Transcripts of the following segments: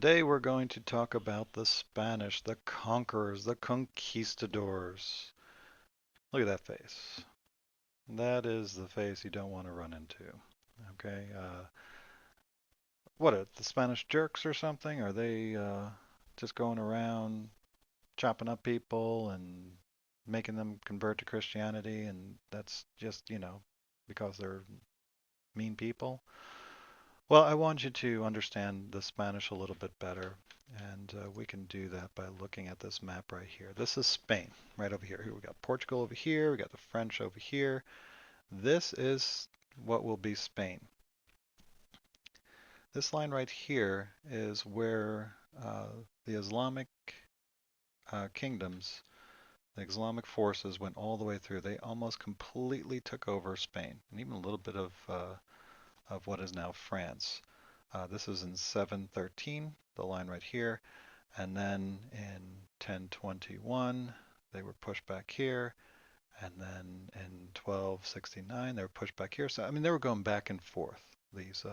Today we're going to talk about the Spanish, the conquerors, the conquistadors. Look at that face. That is the face you don't want to run into. Okay, what are the Spanish jerks or something? Are they just going around chopping up people and making them convert to Christianity? And that's just, because they're mean people? Well, I want you to understand the Spanish a little bit better, and we can do that by looking at this map right here. This is Spain, right over here. Here we got Portugal over here, we got the French over here. This is what will be Spain. This line right here is where the Islamic kingdoms, the Islamic forces went all the way through. They almost completely took over Spain, and even a little bit of what is now France. This is in 713, the line right here. And then in 1021, they were pushed back here. And then in 1269, they were pushed back here. So, I mean, they were going back and forth. These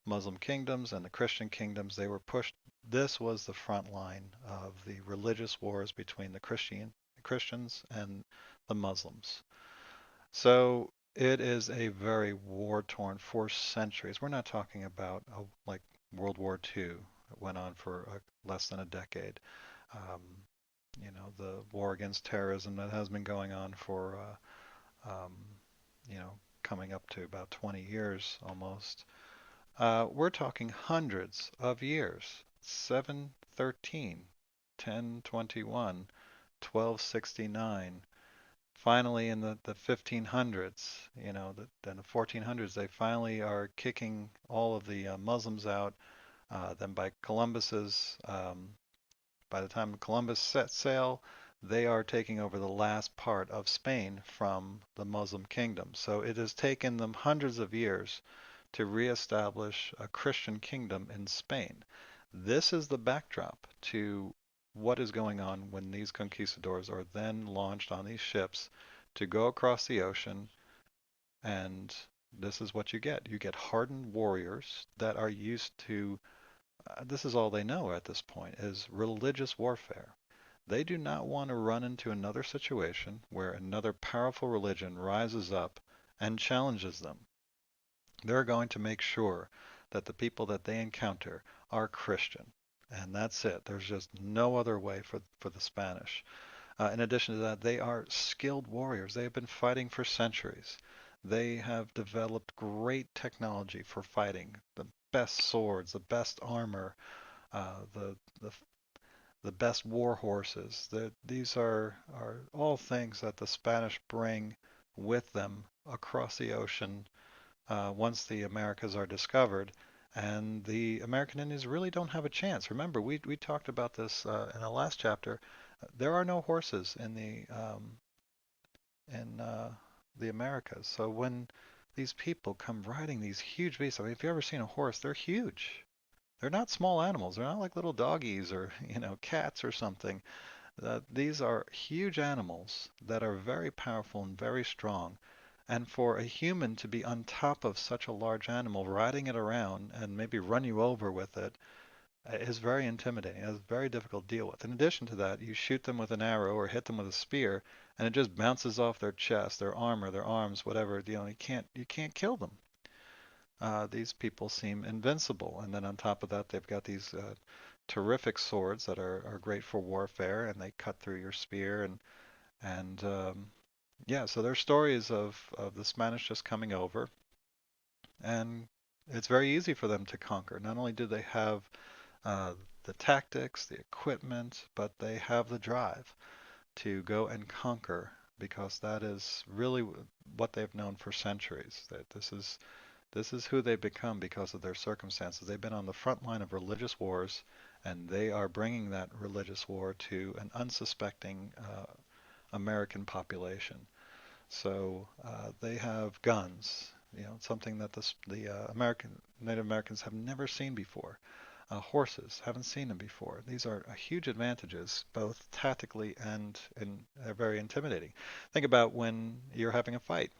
Muslim kingdoms and the Christian kingdoms, they were pushed. This was the front line of the religious wars between the Christians and the Muslims. So it is a very war-torn for centuries. We're not talking about like World War II. It went on for less than a decade. Um, the war against terrorism that has been going on for, you know, coming up to about 20 years almost. We're talking hundreds of years. 713, 1021, 1269. Finally, in the 1500s, then the 1400s, they finally are kicking all of the Muslims out. Then by the time Columbus set sail, they are taking over the last part of Spain from the Muslim kingdom. So it has taken them hundreds of years to reestablish a Christian kingdom in Spain. This is the backdrop to what is going on when these conquistadors are then launched on these ships to go across the ocean, and this is what you get. You get hardened warriors that are used to, this is all they know at this point, is religious warfare. They do not want to run into another situation where another powerful religion rises up and challenges them. They're going to make sure that the people that they encounter are Christian. And that's it. There's just no other way for the Spanish. In addition to that, they are skilled warriors. They have been fighting for centuries. They have developed great technology for fighting, the best swords, the best armor, the the best war horses. These are all things that the Spanish bring with them across the ocean once the Americas are discovered. And the American Indians really don't have a chance. Remember, we talked about this in the last chapter. There are no horses in the Americas. So when these people come riding these huge beasts, I mean, if you've ever seen a horse, they're huge. They're not small animals. They're not like little doggies or cats or something. These are huge animals that are very powerful and very strong. And for a human to be on top of such a large animal, riding it around and maybe run you over with it, is very intimidating. It's very difficult to deal with. In addition to that, you shoot them with an arrow or hit them with a spear, and it just bounces off their chest, their armor, their arms, whatever. You can't kill them. These people seem invincible. And then on top of that, they've got these terrific swords that are great for warfare, and they cut through your spear. And yeah, so there's stories of the Spanish just coming over, and it's very easy for them to conquer. Not only do they have uh, the tactics, the equipment, but they have the drive to go and conquer because that is really what they've known for centuries. That this is who they become because of their circumstances. They've been on the front line of religious wars, and they are bringing that religious war to an unsuspecting American population. So they have guns, something that the Native Americans have never seen before. Horses, haven't seen them before. These are huge advantages, both tactically and they're very intimidating. Think about when you're having a fight.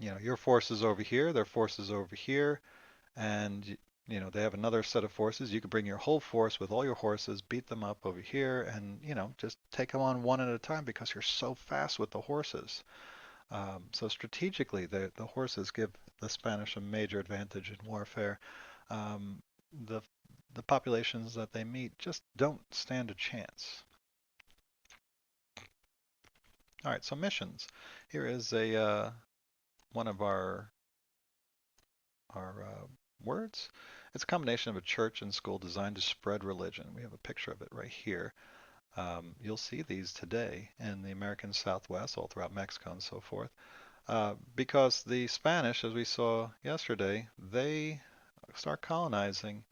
Your forces over here, their forces over here, and They have another set of forces. You could bring your whole force with all your horses, beat them up over here, and just take them on one at a time because you're so fast with the horses. So strategically, the horses give the Spanish a major advantage in warfare. Um, the the populations that they meet just don't stand a chance. All right, so missions. Here is a one of our words. It's a combination of a church and school designed to spread religion. We have a picture of it right here. You'll see these today in the American Southwest, all throughout Mexico and so forth. Because the Spanish, as we saw yesterday, they start colonizing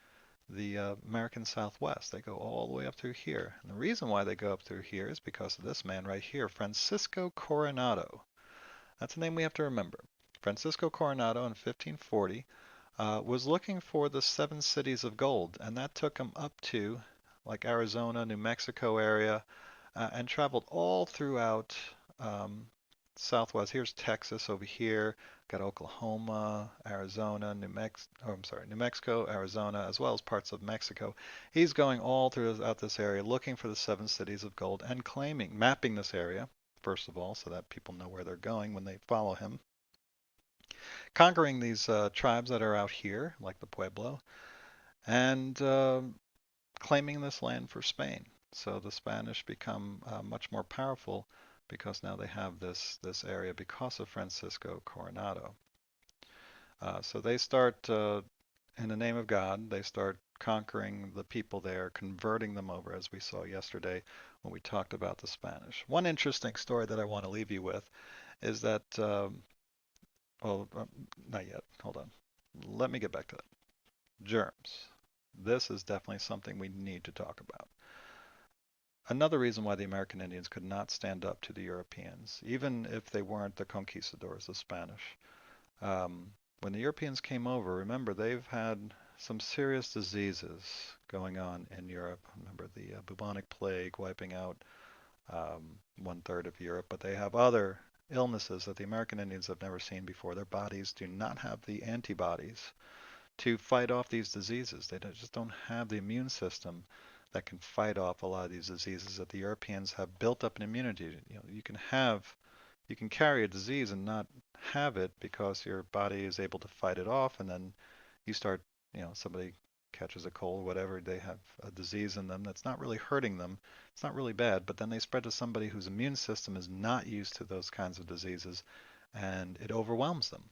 the American Southwest. They go all the way up through here. And the reason why they go up through here is because of this man right here, Francisco Coronado. That's a name we have to remember. Francisco Coronado in 1540 was looking for the seven cities of gold, and that took him up to like Arizona, New Mexico area, and traveled all throughout um, Southwest. Here's Texas over here. Got Oklahoma, Arizona, New Mexico, Arizona, as well as parts of Mexico. He's going all throughout this area looking for the seven cities of gold and mapping this area, first of all, so that people know where they're going when they follow him. Conquering these tribes that are out here, like the Pueblo, and claiming this land for Spain. So the Spanish become much more powerful because now they have this area because of Francisco Coronado. So they start, in the name of God, they start conquering the people there, converting them over, as we saw yesterday when we talked about the Spanish. One interesting story that I want to leave you with is that, well, not yet. Hold on. Let me get back to that. Germs. This is definitely something we need to talk about. Another reason why the American Indians could not stand up to the Europeans, even if they weren't the conquistadors, the Spanish. When the Europeans came over, remember, they've had some serious diseases going on in Europe. Remember the bubonic plague wiping out one third of Europe, but they have other illnesses that the American Indians have never seen before. Their bodies do not have the antibodies to fight off these diseases. They just don't have the immune system that can fight off a lot of these diseases that the Europeans have built up an immunity. You can carry a disease and not have it because your body is able to fight it off, and then you start, somebody catches a cold, whatever, they have a disease in them that's not really hurting them. It's not really bad, but then they spread to somebody whose immune system is not used to those kinds of diseases, and it overwhelms them.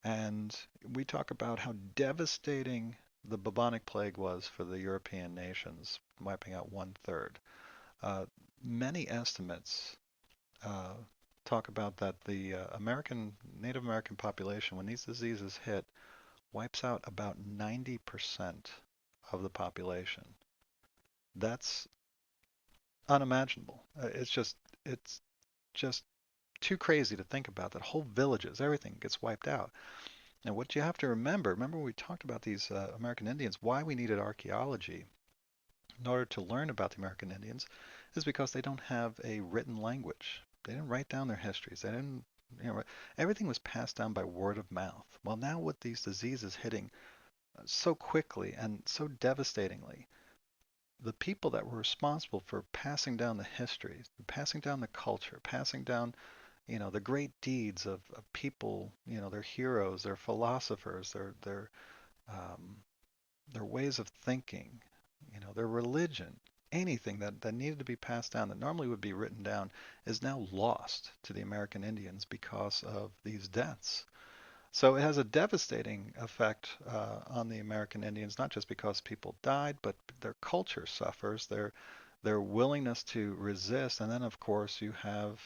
And we talk about how devastating the bubonic plague was for the European nations, wiping out one third. Uh, Many estimates uh, talk about that the Native American population, when these diseases hit, wipes out about 90% of the population. That's unimaginable. It's just too crazy to think about that whole villages, everything gets wiped out. Now, what you have to remember when we talked about these American Indians, why we needed archaeology in order to learn about the American Indians is because they don't have a written language. They didn't write down their histories. They didn't, everything was passed down by word of mouth. Well, now with these diseases hitting so quickly and so devastatingly, the people that were responsible for passing down the histories, passing down the culture, passing down the great deeds of people, their heroes, their philosophers, um, their ways of thinking, their religion, anything that needed to be passed down that normally would be written down is now lost to the American Indians because of these deaths. So it has a devastating effect on the American Indians, not just because people died, but their culture suffers, their willingness to resist, and then of course you have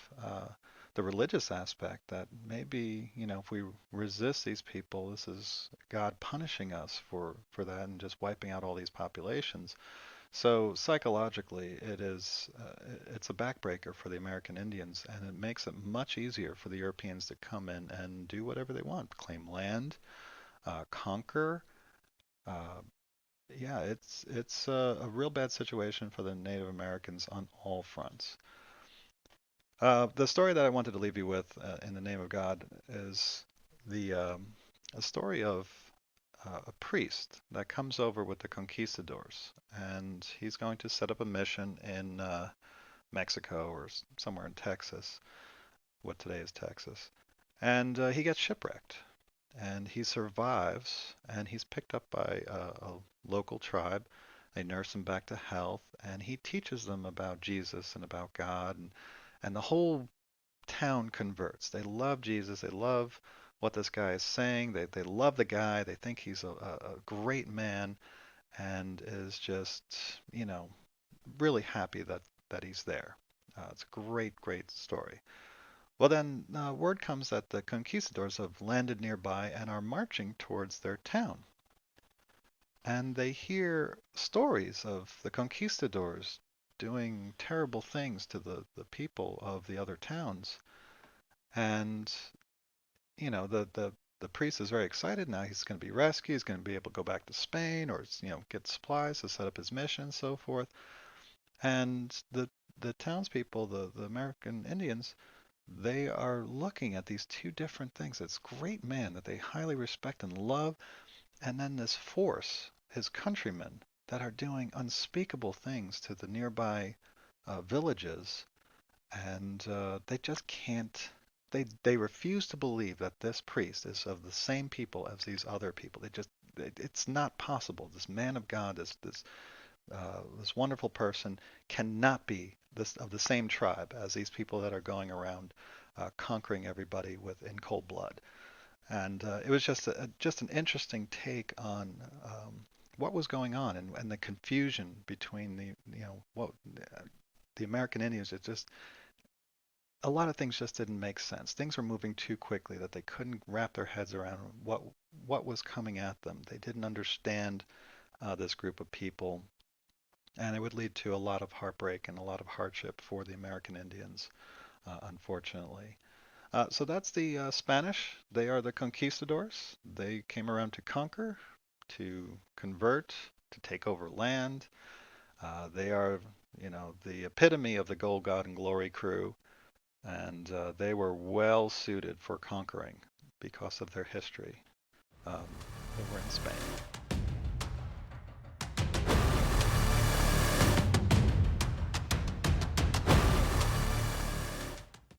the religious aspect that maybe if we resist these people, this is God punishing us for that and just wiping out all these populations. So psychologically, it's a backbreaker for the American Indians, and it makes it much easier for the Europeans to come in and do whatever they want, claim land, conquer. Uh, yeah, it's a real bad situation for the Native Americans on all fronts. The story that I wanted to leave you with, in the name of God, is the a story of a priest that comes over with the conquistadors, and he's going to set up a mission in Mexico or somewhere in Texas, what today is Texas. And he gets shipwrecked, and he survives, and he's picked up by a local tribe. They nurse him back to health, and he teaches them about Jesus and about God, and the whole town converts. They love Jesus. They love what this guy is saying. They love the guy. They think he's a great man and is just, you know, really happy that he's there. It's a great, great story. Well, then word comes that the conquistadors have landed nearby and are marching towards their town. And they hear stories of the conquistadors doing terrible things to the people of the other towns. And the priest is very excited now. He's going to be rescued. He's going to be able to go back to Spain or get supplies to set up his mission and so forth. And the townspeople, the American Indians, they are looking at these two different things. This great man that they highly respect and love, and then this force, his countrymen, that are doing unspeakable things to the nearby villages, and they just can't. They refuse to believe that this priest is of the same people as these other people. It's not possible. This man of God, this wonderful person, cannot be this of the same tribe as these people that are going around conquering everybody with in cold blood. And it was just an interesting take on what was going on, and the confusion between what the American Indians. It just A lot of things just didn't make sense. Things were moving too quickly that they couldn't wrap their heads around what was coming at them. They didn't understand this group of people, and it would lead to a lot of heartbreak and a lot of hardship for the American Indians, unfortunately. So that's the Spanish. They are the conquistadors. They came around to conquer, to convert, to take over land. They are, the epitome of the Gold God and Glory crew, and they were well suited for conquering because of their history over in Spain.